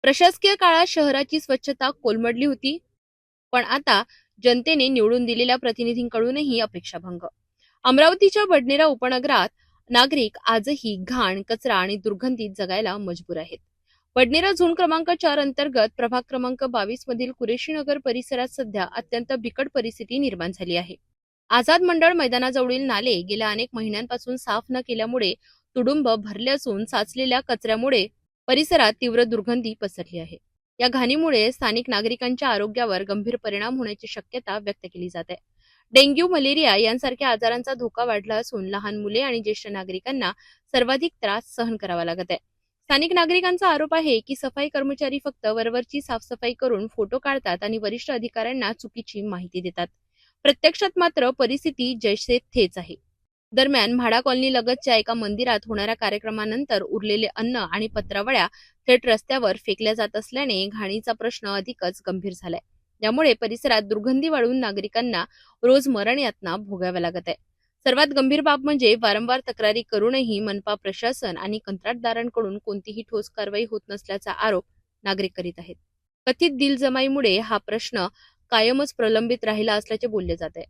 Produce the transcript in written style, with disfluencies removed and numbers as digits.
प्रशासकीय काळात शहराची स्वच्छता कोलमडली होती, पण आता जनतेने निवडून दिलेल्या प्रतिनिधींकडूनही अपेक्षाभंग. अमरावतीच्या बडनेरा उपनगरात नागरिक आजही घाण, कचरा आणि दुर्गंधीत जगायला मजबूर आहेत. बडनेरा झोन क्रमांक 4 अंतर्गत प्रभाग क्रमांक 22 मधील कुरेशी नगर परिसरात सध्या अत्यंत बिकट परिस्थिती निर्माण झाली आहे. आझाद मंडळ मैदानाजवळील नाले गेल्या अनेक महिन्यांपासून साफ न केल्यामुळे तुडुंब भरले असून साचलेल्या कचऱ्यामुळे परिसरात तीव्र दुर्गंधी पसरली आहे. या घाणीमुळे स्थानिक नागरिकांच्या आरोग्यावर गंभीर परिणाम होण्याची शक्यता व्यक्त केली जात आहे. डेंग्यू, मलेरिया यांसारख्या आजारांचा धोका वाढला असून लहान मुले आणि ज्येष्ठ नागरिकांना सर्वाधिक त्रास सहन करावा लागत आहे. स्थानिक नागरिकांचा आरोप आहे की सफाई कर्मचारी फक्त वरवरची साफसफाई करून फोटो काढतात आणि वरिष्ठ अधिकाऱ्यांना चुकीची माहिती देतात. प्रत्यक्षात मात्र परिस्थिती जैसे थेच आहे. दरम्यान म्हाडा कॉलनी लगतच्या एका मंदिरात होणाऱ्या कार्यक्रमानंतर उरलेले अन्न आणि पत्रावळ्या थेट रस्त्यावर फेकल्या जात असल्याने घाणीचा प्रश्न अधिकच गंभीर झालाय. यामुळे परिसरात दुर्गंधी वाढून नागरिकांना रोज मरण यातना भोगाव्या लागत आहे. सर्वात गंभीर बाब म्हणजे वारंवार तक्रारी करूनही मनपा प्रशासन आणि कंत्राटदारांकडून कोणतीही ठोस कारवाई होत नसल्याचा आरोप नागरिक करीत आहेत. कथित दिलजमाईमुळे हा प्रश्न कायमच प्रलंबित राहिला असल्याचे बोलले जात आहे.